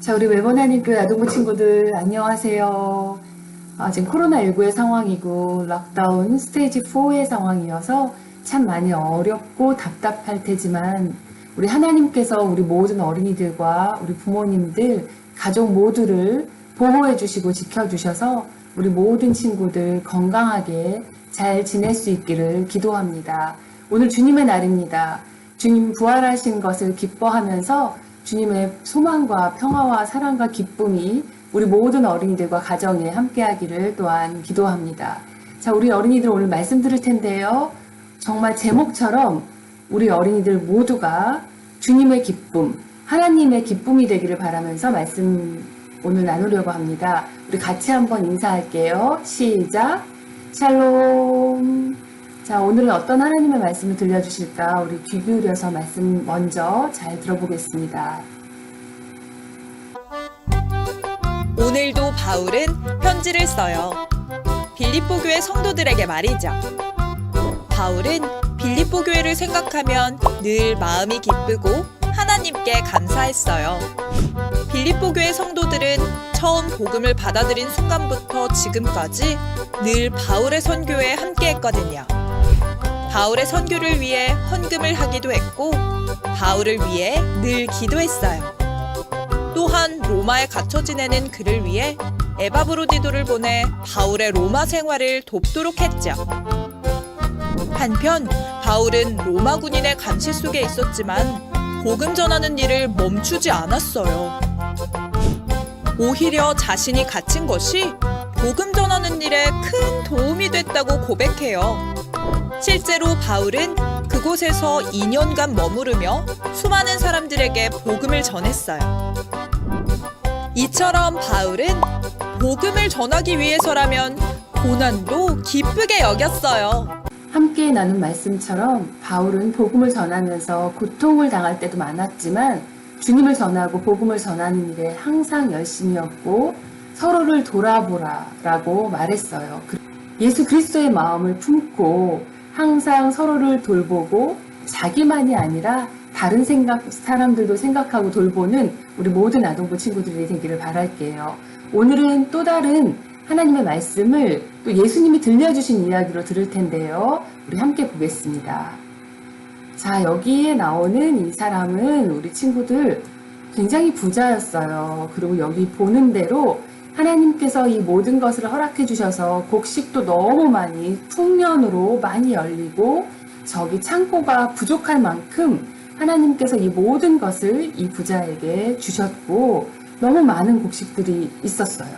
자, 우리 외번하님교회 아동부 친구들 안녕하세요. 지금 코로나19의 상황이고 락다운 스테이지 4의 상황이어서 참 많이 어렵고 답답할 테지만 우리 하나님께서 우리 모든 어린이들과 우리 부모님들, 가족 모두를 보호해 주시고 지켜주셔서 우리 모든 친구들 건강하게 잘 지낼 수 있기를 기도합니다. 오늘 주님의 날입니다. 주님 부활하신 것을 기뻐하면서 주님의 소망과 평화와 사랑과 기쁨이 우리 모든 어린이들과 가정에 함께하기를 또한 기도합니다. 자, 우리 어린이들 오늘 말씀 들을 텐데요. 정말 제목처럼 우리 어린이들 모두가 주님의 기쁨, 하나님의 기쁨이 되기를 바라면서 말씀 오늘 나누려고 합니다. 우리 같이 한번 인사할게요. 시작! 샬롬! 자, 오늘은 어떤 하나님의 말씀을 들려주실까? 우리 귀 기울여서 말씀 먼저 잘 들어보겠습니다. 오늘도 바울은 편지를 써요. 빌립보 교회 성도들에게 말이죠. 바울은 빌립보 교회를 생각하면 늘 마음이 기쁘고 하나님께 감사했어요. 빌립보 교회 성도들은 처음 복음을 받아들인 순간부터 지금까지 늘 바울의 선교에 함께했거든요. 바울의 선교를 위해 헌금을 하기도 했고 바울을 위해 늘 기도했어요. 또한 로마에 갇혀 지내는 그를 위해 에바브로디도를 보내 바울의 로마 생활을 돕도록 했죠. 한편 바울은 로마 군인의 감시 속에 있었지만 복음 전하는 일을 멈추지 않았어요. 오히려 자신이 갇힌 것이 복음 전하는 일에 큰 도움이 됐다고 고백해요. 실제로 바울은 그곳에서 2년간 머무르며 수많은 사람들에게 복음을 전했어요. 이처럼 바울은 복음을 전하기 위해서라면 고난도 기쁘게 여겼어요. 함께 나눈 말씀처럼 바울은 복음을 전하면서 고통을 당할 때도 많았지만 주님을 전하고 복음을 전하는 일에 항상 열심이었고 서로를 돌아보라라고 말했어요. 예수 그리스도의 마음을 품고 항상 서로를 돌보고 자기만이 아니라 다른 사람들도 생각하고 돌보는 우리 모든 아동부 친구들이 되기를 바랄게요. 오늘은 또 다른 하나님의 말씀을 또 예수님이 들려주신 이야기로 들을 텐데요. 우리 함께 보겠습니다. 자, 여기에 나오는 이 사람은 우리 친구들 굉장히 부자였어요. 그리고 여기 보는 대로 하나님께서 이 모든 것을 허락해 주셔서 곡식도 너무 많이 풍년으로 많이 열리고 저기 창고가 부족할 만큼 하나님께서 이 모든 것을 이 부자에게 주셨고 너무 많은 곡식들이 있었어요.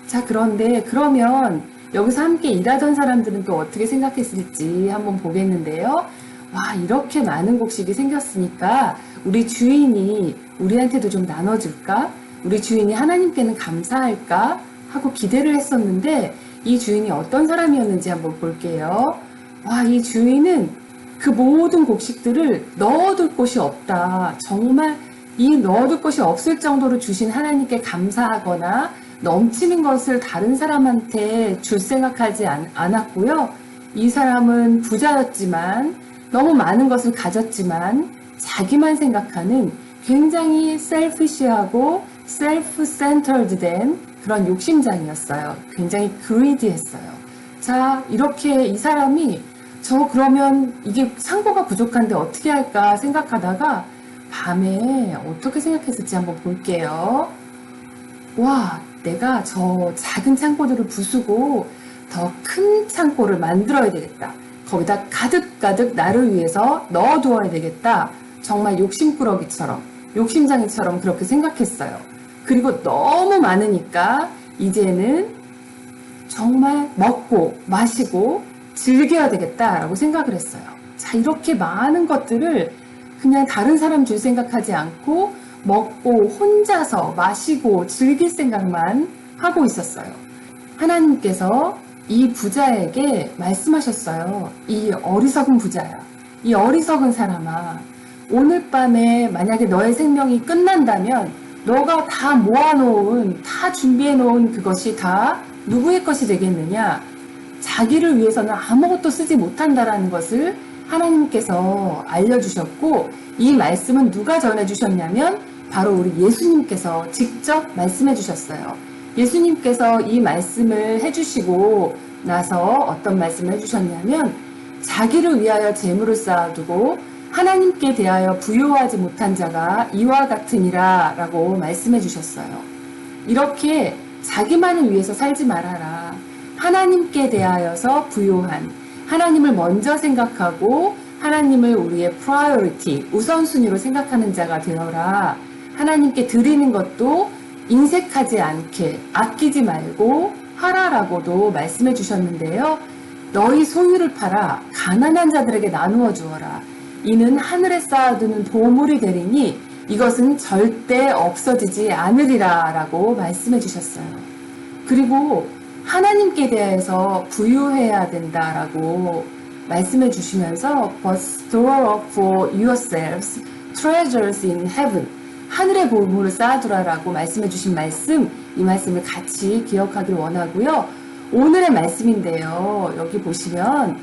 자, 그런데 그러면 여기서 함께 일하던 사람들은 또 어떻게 생각했을지 한번 보겠는데요. 와, 이렇게 많은 곡식이 생겼으니까 우리 주인이 우리한테도 좀 나눠줄까? 우리 주인이 하나님께는 감사할까? 하고 기대를 했었는데 이 주인이 어떤 사람이었는지 한번 볼게요. 와, 이 주인은 그 모든 곡식들을 넣어둘 곳이 없다. 정말 이 넣어둘 곳이 없을 정도로 주신 하나님께 감사하거나 넘치는 것을 다른 사람한테 줄 생각하지 않았고요. 이 사람은 부자였지만 너무 많은 것을 가졌지만 자기만 생각하는 굉장히 셀피시하고 셀프-센터드 된 그런 욕심장이었어요. 굉장히 greedy했어요. 자, 이렇게 이 사람이 그러면 이게 창고가 부족한데 어떻게 할까 생각하다가 밤에 어떻게 생각했을지 한번 볼게요. 와, 내가 저 작은 창고들을 부수고 더 큰 창고를 만들어야 되겠다. 거기다 가득가득 나를 위해서 넣어두어야 되겠다. 정말 욕심꾸러기처럼, 욕심장이처럼 그렇게 생각했어요. 그리고 너무 많으니까 이제는 정말 먹고 마시고 즐겨야 되겠다라고 생각을 했어요. 자, 이렇게 많은 것들을 그냥 다른 사람 줄 생각하지 않고 먹고 혼자서 마시고 즐길 생각만 하고 있었어요. 하나님께서 이 부자에게 말씀하셨어요. 이 어리석은 부자야. 이 어리석은 사람아. 오늘 밤에 만약에 너의 생명이 끝난다면 너가 다 모아놓은, 다 준비해놓은 그것이 다 누구의 것이 되겠느냐? 자기를 위해서는 아무것도 쓰지 못한다라는 것을 하나님께서 알려주셨고 이 말씀은 누가 전해주셨냐면 바로 우리 예수님께서 직접 말씀해 주셨어요. 예수님께서 이 말씀을 해주시고 나서 어떤 말씀을 해주셨냐면 자기를 위하여 재물을 쌓아두고 하나님께 대하여 부요하지 못한 자가 이와 같으니라 라고 말씀해 주셨어요. 이렇게 자기만을 위해서 살지 말아라. 하나님께 대하여서 부요한, 하나님을 먼저 생각하고 하나님을 우리의 priority, 우선순위로 생각하는 자가 되어라. 하나님께 드리는 것도 인색하지 않게 아끼지 말고 하라라고도 말씀해 주셨는데요. 너희 소유를 팔아 가난한 자들에게 나누어 주어라. 이는 하늘에 쌓아두는 보물이 되리니 이것은 절대 없어지지 않으리라 라고 말씀해 주셨어요. 그리고 하나님께 대해서 부유해야 된다라고 말씀해 주시면서 But store up for yourselves treasures in heaven, 하늘의 보물을 쌓아두라라고 말씀해 주신 말씀, 이 말씀을 같이 기억하길 원하고요. 오늘의 말씀인데요. 여기 보시면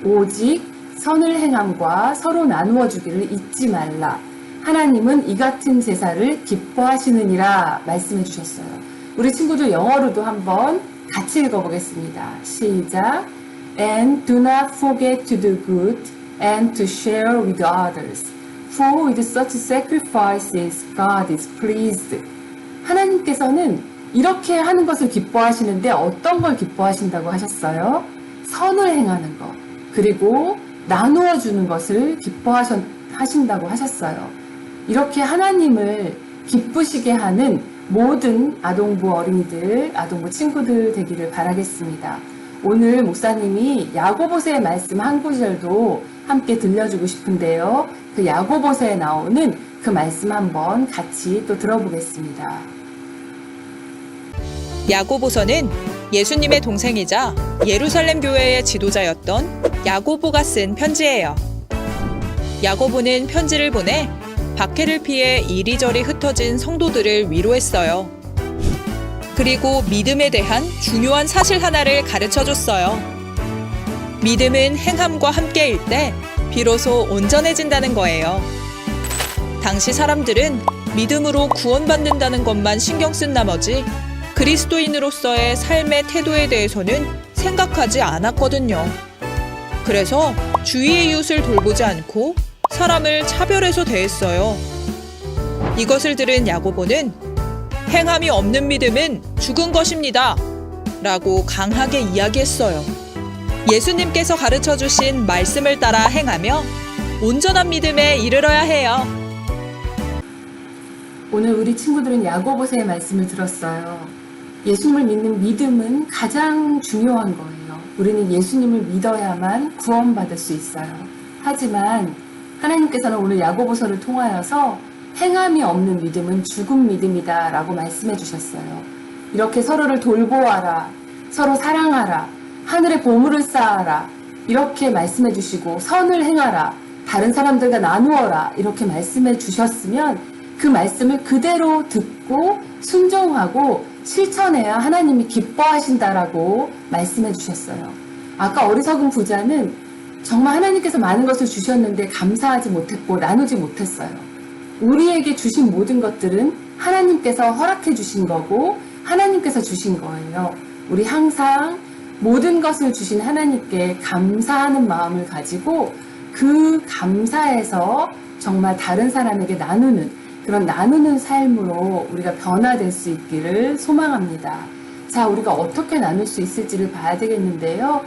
오직 선을 행함과 서로 나누어 주기를 잊지 말라. 하나님은 이 같은 제사를 기뻐하시느니라 말씀해 주셨어요. 우리 친구들 영어로도 한번 같이 읽어보겠습니다. 시작. And do not forget to do good and to share with others. For with such sacrifices God is pleased. 하나님께서는 이렇게 하는 것을 기뻐하시는데 어떤 걸 기뻐하신다고 하셨어요? 선을 행하는 것, 그리고 나누어 주는 것을 기뻐하신다고 하셨어요. 이렇게 하나님을 기쁘시게 하는 모든 아동부 어린이들, 아동부 친구들 되기를 바라겠습니다. 오늘 목사님이 야고보서의 말씀 한 구절도 함께 들려주고 싶은데요. 그 야고보서에 나오는 그 말씀 한번 같이 또 들어보겠습니다. 야고보서는 예수님의 동생이자 예루살렘 교회의 지도자였던 야고보가 쓴 편지예요. 야고보는 편지를 보내 박해를 피해 이리저리 흩어진 성도들을 위로했어요. 그리고 믿음에 대한 중요한 사실 하나를 가르쳐줬어요. 믿음은 행함과 함께일 때 비로소 온전해진다는 거예요. 당시 사람들은 믿음으로 구원받는다는 것만 신경 쓴 나머지 그리스도인으로서의 삶의 태도에 대해서는 생각하지 않았거든요. 그래서 주위의 이웃을 돌보지 않고 사람을 차별해서 대했어요. 이것을 들은 야고보는 행함이 없는 믿음은 죽은 것입니다. 라고 강하게 이야기했어요. 예수님께서 가르쳐 주신 말씀을 따라 행하며 온전한 믿음에 이르러야 해요. 오늘 우리 친구들은 야고보서의 말씀을 들었어요. 예수님을 믿는 믿음은 가장 중요한 거예요. 우리는 예수님을 믿어야만 구원받을 수 있어요. 하지만 하나님께서는 오늘 야고보서를 통하여서 행함이 없는 믿음은 죽은 믿음이다 라고 말씀해 주셨어요. 이렇게 서로를 돌보아라, 서로 사랑하라, 하늘의 보물을 쌓아라 이렇게 말씀해 주시고 선을 행하라, 다른 사람들과 나누어라 이렇게 말씀해 주셨으면 그 말씀을 그대로 듣고 순종하고 실천해야 하나님이 기뻐하신다라고 말씀해 주셨어요. 아까 어리석은 부자는 정말 하나님께서 많은 것을 주셨는데 감사하지 못했고 나누지 못했어요. 우리에게 주신 모든 것들은 하나님께서 허락해 주신 거고 하나님께서 주신 거예요. 우리 항상 모든 것을 주신 하나님께 감사하는 마음을 가지고 그 감사에서 정말 다른 사람에게 나누는 그런 나누는 삶으로 우리가 변화될 수 있기를 소망합니다. 자, 우리가 어떻게 나눌 수 있을지를 봐야 되겠는데요.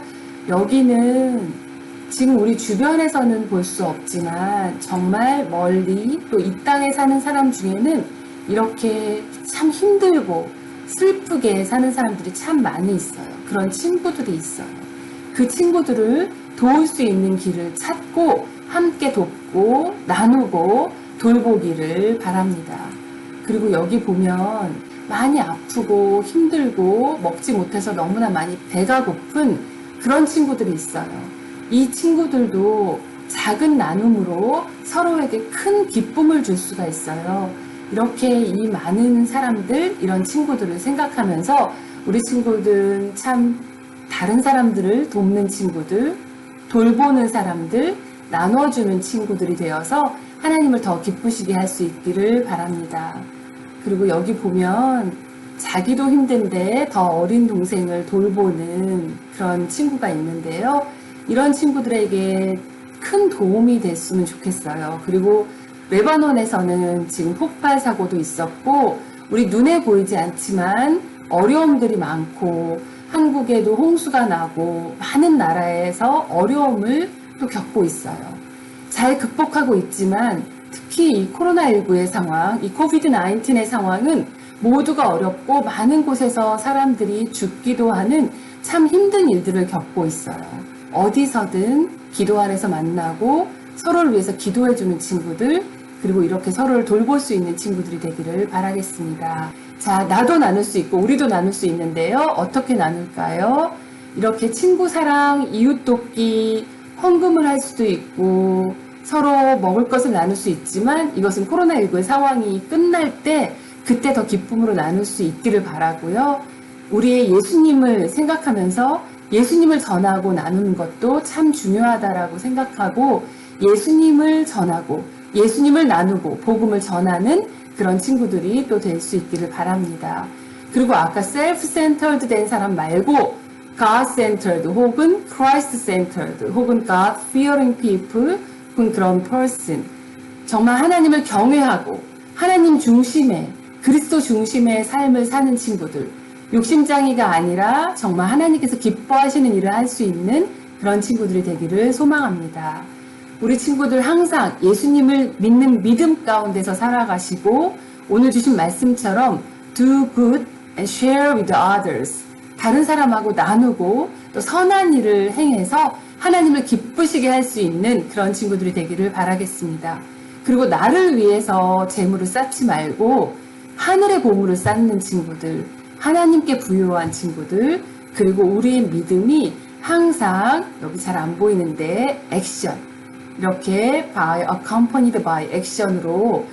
여기는 지금 우리 주변에서는 볼 수 없지만 정말 멀리 또 이 땅에 사는 사람 중에는 이렇게 참 힘들고 슬프게 사는 사람들이 참 많이 있어요. 그런 친구들이 있어요. 그 친구들을 도울 수 있는 길을 찾고 함께 돕고 나누고 돌보기를 바랍니다. 그리고 여기 보면 많이 아프고 힘들고 먹지 못해서 너무나 많이 배가 고픈 그런 친구들이 있어요. 이 친구들도 작은 나눔으로 서로에게 큰 기쁨을 줄 수가 있어요. 이렇게 이 많은 사람들, 이런 친구들을 생각하면서 우리 친구들은 참 다른 사람들을 돕는 친구들, 돌보는 사람들, 나눠주는 친구들이 되어서 하나님을 더 기쁘시게 할 수 있기를 바랍니다. 그리고 여기 보면 자기도 힘든데 더 어린 동생을 돌보는 그런 친구가 있는데요. 이런 친구들에게 큰 도움이 됐으면 좋겠어요. 그리고 레바논에서는 지금 폭발 사고도 있었고 우리 눈에 보이지 않지만 어려움들이 많고 한국에도 홍수가 나고 많은 나라에서 어려움을 또 겪고 있어요. 잘 극복하고 있지만 특히 이 코로나19의 상황, 이 코비드-19의 상황은 모두가 어렵고 많은 곳에서 사람들이 죽기도 하는 참 힘든 일들을 겪고 있어요. 어디서든 기도 안에서 만나고 서로를 위해서 기도해주는 친구들, 그리고 이렇게 서로를 돌볼 수 있는 친구들이 되기를 바라겠습니다. 자, 나도 나눌 수 있고 우리도 나눌 수 있는데요. 어떻게 나눌까요? 이렇게 친구 사랑, 이웃 돕기, 헌금을 할 수도 있고 서로 먹을 것을 나눌 수 있지만 이것은 코로나19의 상황이 끝날 때 그때 더 기쁨으로 나눌 수 있기를 바라고요. 우리의 예수님을 생각하면서 예수님을 전하고 나누는 것도 참 중요하다라고 생각하고 예수님을 전하고 예수님을 나누고 복음을 전하는 그런 친구들이 또 될 수 있기를 바랍니다. 그리고 아까 self-centered 된 사람 말고 God-centered 혹은 Christ-centered 혹은 God-fearing people 혹은 그런 person, 정말 하나님을 경외하고 하나님 중심의 그리스도 중심의 삶을 사는 친구들, 욕심장이가 아니라 정말 하나님께서 기뻐하시는 일을 할 수 있는 그런 친구들이 되기를 소망합니다. 우리 친구들 항상 예수님을 믿는 믿음 가운데서 살아가시고 오늘 주신 말씀처럼 do good and share with others, 다른 사람하고 나누고 또 선한 일을 행해서 하나님을 기쁘시게 할 수 있는 그런 친구들이 되기를 바라겠습니다. 그리고 나를 위해서 재물을 쌓지 말고 하늘의 보물을 쌓는 친구들, 하나님께 부유한 친구들, 그리고 우리의 믿음이 항상 여기 잘 안 보이는데 액션, 이렇게 accompanied by action으로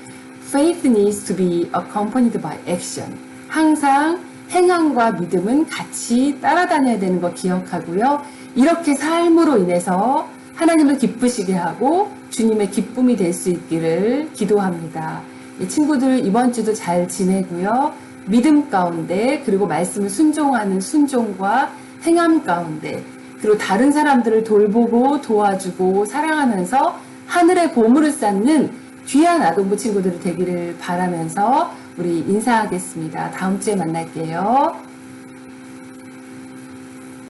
faith needs to be accompanied by action, 항상 행함과 믿음은 같이 따라다녀야 되는 거 기억하고요. 이렇게 삶으로 인해서 하나님을 기쁘시게 하고 주님의 기쁨이 될 수 있기를 기도합니다. 친구들 이번 주도 잘 지내고요. 믿음 가운데 그리고 말씀을 순종하는 순종과 행함 가운데 그리고 다른 사람들을 돌보고 도와주고 사랑하면서 하늘의 보물을 쌓는 귀한 아동부 친구들이 되기를 바라면서 우리 인사하겠습니다. 다음 주에 만날게요.